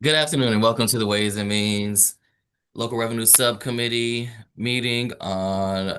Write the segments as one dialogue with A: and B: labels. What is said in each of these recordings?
A: Good afternoon and welcome to the Ways and Means Local Revenue Subcommittee meeting on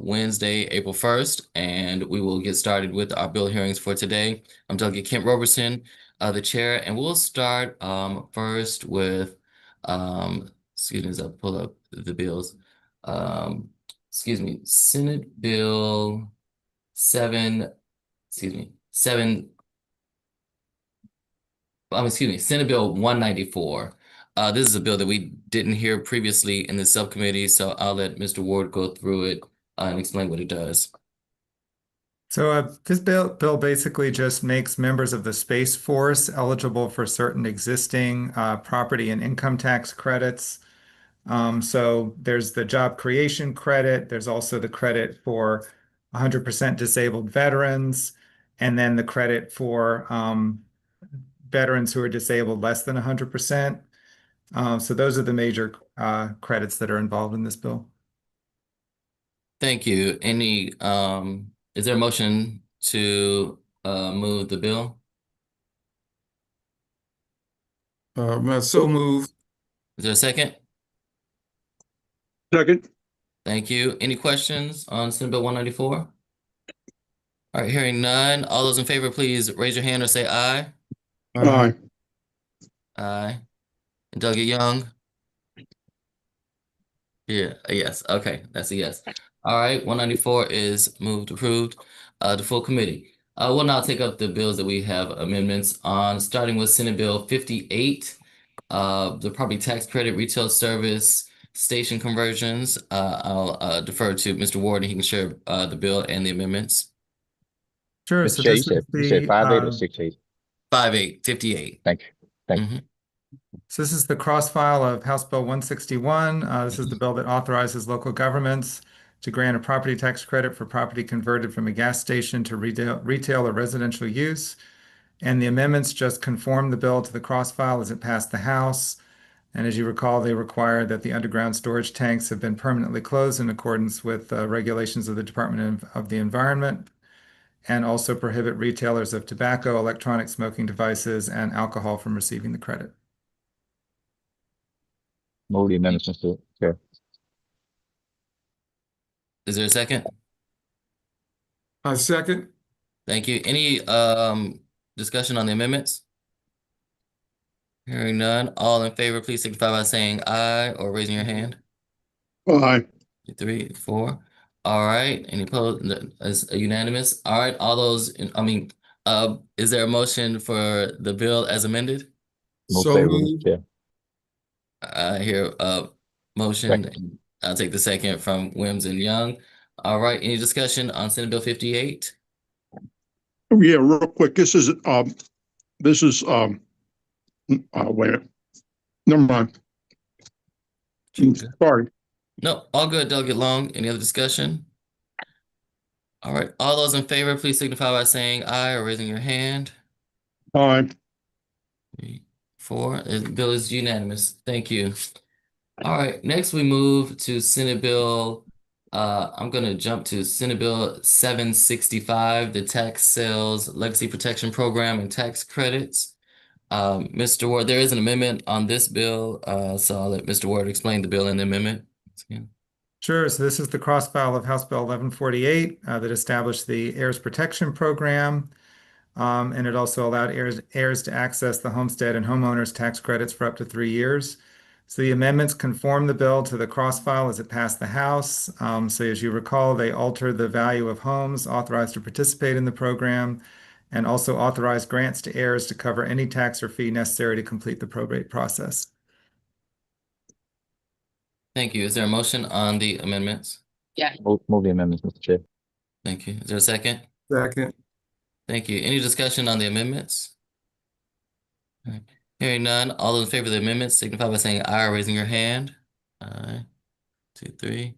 A: Wednesday, April 1st, and we will get started with our bill hearings for today. I'm Delegate Kent Roberson, the chair, and we'll start first with, excuse me as I pull up the bills. Excuse me, Senate Bill 7, excuse me, 7. Excuse me, Senate Bill 194. This is a bill that we didn't hear previously in the subcommittee, so I'll let Mr. Ward go through it and explain what it does.
B: So this bill basically just makes members of the Space Force eligible for certain existing property and income tax credits. So there's the job creation credit. There's also the credit for 100% disabled veterans, and then the credit for veterans who are disabled less than 100%. So those are the major credits that are involved in this bill.
A: Thank you. Is there a motion to move the bill?
C: So moved.
A: Is there a second?
C: Second.
A: Thank you. Any questions on Senate Bill 194? All right, hearing none. All those in favor, please raise your hand or say aye.
C: Aye.
A: Aye. And Delegate Young? Yeah, a yes. Okay, that's a yes. All right, 194 is moved, approved. The full committee. We'll now take up the bills that we have amendments on, starting with Senate Bill 58, the property tax credit retail service station conversions. I'll defer to Mr. Ward and he can share the bill and the amendments.
B: Sure.
D: Mr.
B: So
D: Chair,
B: this is
D: you said
B: the
D: 5-8 or 6-8?
A: 58, 58.
D: Thank you. Thank you.
B: So this is the cross file of House Bill 161. This is the bill that authorizes local governments to grant a property tax credit for property converted from a gas station to retail or residential use. And the amendments just conform the bill to the cross file as it passed the House. And as you recall, they require that the underground storage tanks have been permanently closed in accordance with regulations of the Department of the Environment, and also prohibit retailers of tobacco, electronic smoking devices, and alcohol from receiving the credit.
D: Move the amendments, Mr. Chair.
A: Is there a second?
C: Second.
A: Thank you. Any discussion on the amendments? Hearing none. All in favor, please signify by saying aye or raising your hand.
C: Aye.
A: 3, 4. All right. Any opposed? Is unanimous. All right. All those, is there a motion for the bill as amended?
D: Move
C: So
D: favorable,
C: moved.
D: Mr. Chair.
A: I hear a motion.
D: Second.
A: I'll take the second from Wims and Young. All right. Any discussion on Senate Bill 58?
E: Yeah, real quick. This is wait a minute. Never mind. Sorry.
A: No, all good, Delegate Long. Any other discussion? All right. All those in favor, please signify by saying aye or raising your hand.
E: Aye.
A: 3, 4. The bill is unanimous. Thank you. All right. Next, we move to Senate Bill. I'm going to jump to Senate Bill 765, the Tax Sales Legacy Protection Program and Tax Credits. Mr. Ward, there is an amendment on this bill, so I'll let Mr. Ward explain the bill and the amendment.
B: Sure. So this is the cross file of House Bill 1148 that established the Heirs Protection Program. And it also allowed heirs to access the homestead and homeowners tax credits for up to 3 years. So the amendments conform the bill to the cross file as it passed the House. So as you recall, they alter the value of homes authorized to participate in the program, and also authorize grants to heirs to cover any tax or fee necessary to complete the probate process.
A: Thank you. Is there a motion on the amendments?
D: Yeah. Move the amendments, Mr. Chair.
A: Thank you. Is there a second?
C: Second.
A: Thank you. Any discussion on the amendments? All right. Hearing none, all those in favor of the amendments signify by saying aye or raising your hand. Aye. 2, 3.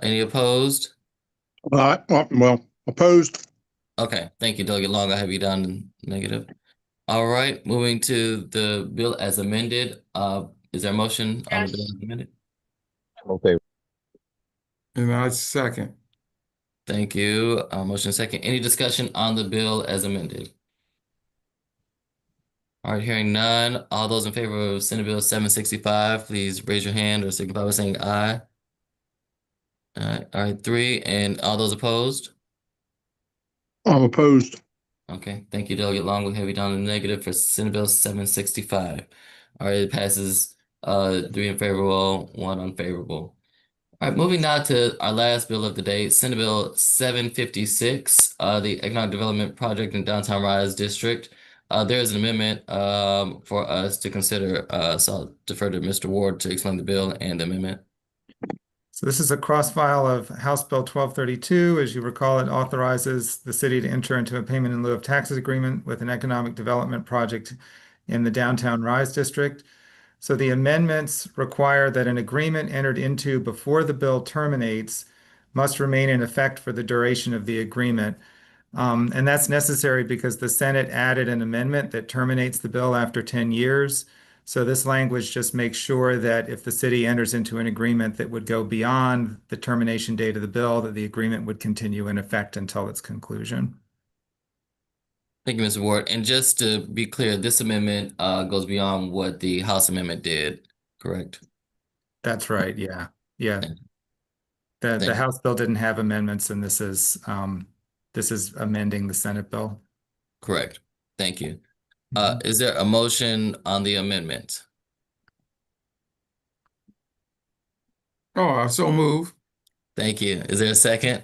A: Any opposed?
E: Well, opposed.
A: Okay. Thank you, Delegate Long. I have you down in negative. All right. Moving to the bill as amended. Is there a motion on the bill as amended?
D: Move favorable.
C: And I second.
A: Thank you. Motion second. Any discussion on the bill as amended? All right, hearing none. All those in favor of Senate Bill 765, please raise your hand or signify by saying aye. All right, three. And all those opposed?
E: I'm opposed.
A: Okay, thank you, Delegate Long. We have you down in the negative for Senate Bill 765. All right, it passes 3 in favorable, 1 unfavorable. All right, moving now to our last bill of the day, Senate Bill 756, the Economic Development Project in Downtown Rise District. There is an amendment for us to consider, so I'll defer to Mr. Ward to explain the bill and the amendment.
B: So this is a cross file of House Bill 1232. As you recall, it authorizes the city to enter into a payment in lieu of taxes agreement with an economic development project in the Downtown Rise District. So the amendments require that an agreement entered into before the bill terminates must remain in effect for the duration of the agreement. And that's necessary because the Senate added an amendment that terminates the bill after 10 years. So this language just makes sure that if the city enters into an agreement that would go beyond the termination date of the bill, that the agreement would continue in effect until its conclusion.
A: Thank you, Mr. Ward. And just to be clear, this amendment goes beyond what the House amendment did, correct?
B: That's right. Yeah. Yeah.
A: Thank
B: The
A: you.
B: House bill didn't have amendments, and this is amending the Senate bill.
A: Correct. Thank you. Is there a motion on the amendment?
C: Oh, I so move.
A: Thank you. Is there a second?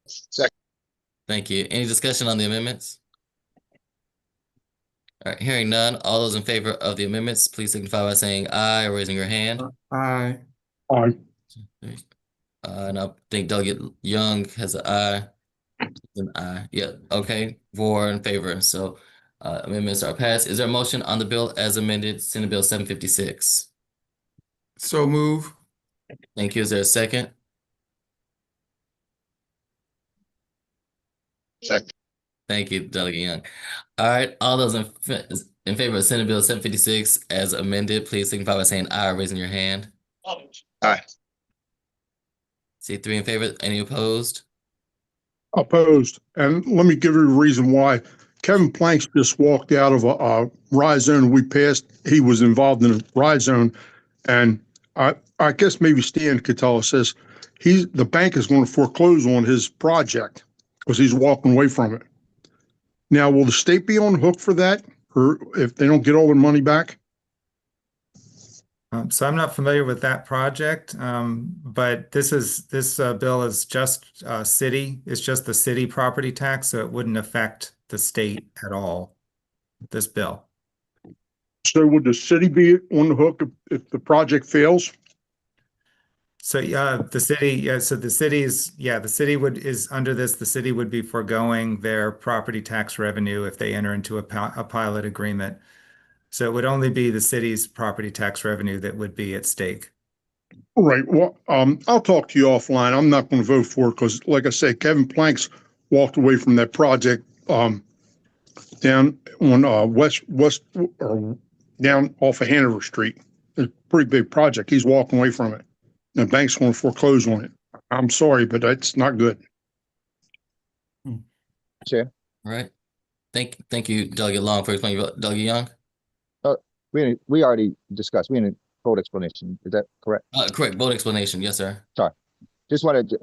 E: Second.
A: Thank you. Any discussion on the amendments? All right, hearing none. All those in favor of the amendments, please signify by saying aye or raising your hand.
C: Aye.
E: Aye.
A: And I think Delegate Young has an aye. An aye. Yeah, okay. 4 in favor. So amendments are passed. Is there a motion on the bill as amended, Senate Bill 756?
C: So move.
A: Thank you. Is there a second?
E: Second.
A: Thank you, Delegate Young. All right, all those in favor of Senate Bill 756 as amended, please signify by saying aye or raising your hand.
E: Aye.
A: See 3 in favor. Any opposed?
E: Opposed. And let me give you a reason why. Kevin Planks just walked out of a ride zone we passed. He was involved in a ride zone. And I guess maybe Stan could tell us this. The bank is going to foreclose on his project because he's walking away from it. Now, will the state be on the hook for that, or if they don't get all their money back?
B: So I'm not familiar with that project, but this bill is just city. It's just the city property tax, so it wouldn't affect the state at all. This bill.
E: So would the city be on the hook if the project fails?
B: So the city, yeah. So the city is under this. The city would be foregoing their property tax revenue if they enter into a pilot agreement. So it would only be the city's property tax revenue that would be at stake.
E: Right. Well, I'll talk to you offline. I'm not going to vote for it because, like I said, Kevin Planks walked away from that project down on west or down off of Hanover Street. It's a pretty big project. He's walking away from it. The bank's going to foreclose on it. I'm sorry, but that's not good.
D: Chair.
A: All right. Thank you, Delegate Long, for explaining. Delegate Young?
D: We already discussed. We in a vote explanation. Is that correct?
A: Correct. Vote explanation. Yes, sir.
D: Just wanted to,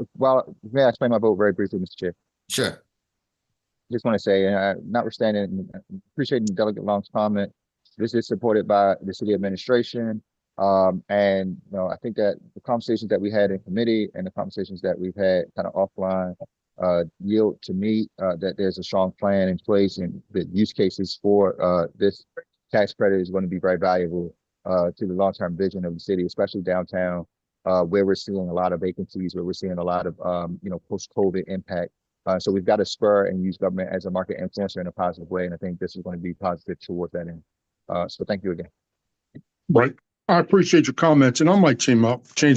D: may I explain my vote very briefly, Mr. Chair?
A: Sure.
D: Just want to say, notwithstanding, appreciating Delegate Long's comment, this is supported by the city administration. And I think that the conversations that we had in committee and the conversations that we've had kind of offline yield to me that there's a strong plan in place, and the use cases for this tax credit is going to be very valuable to the long-term vision of the city, especially downtown, where we're seeing a lot of vacancies, where we're seeing a lot of post-COVID impact. So we've got to spur and use government as a market influencer in a positive way, and I think this is going to be positive towards that end. So thank you again.
E: Right. I appreciate your comments, and I might change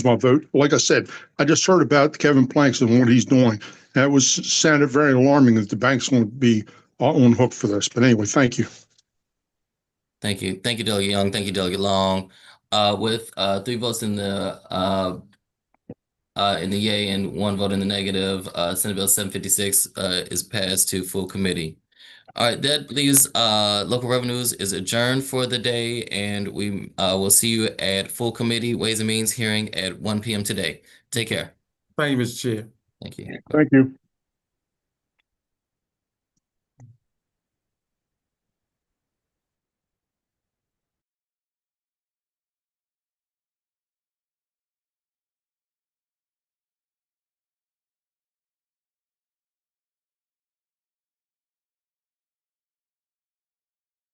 E: my vote. Like I said, I just heard about Kevin Planks and what he's doing. That sounded very alarming that the bank's going to be on hook for this. But anyway, thank you.
A: Thank you. Thank you, Delegate Young. Thank you, Delegate Long. With 3 votes in the yay and 1 vote in the negative, Senate Bill 756 is passed to full committee. All right, that leaves local revenues is adjourned for the day, and we will see you at full committee Ways and Means hearing at 1 p.m. today. Take care.
C: Thank you, Mr. Chair.
A: Thank you.
E: Thank you.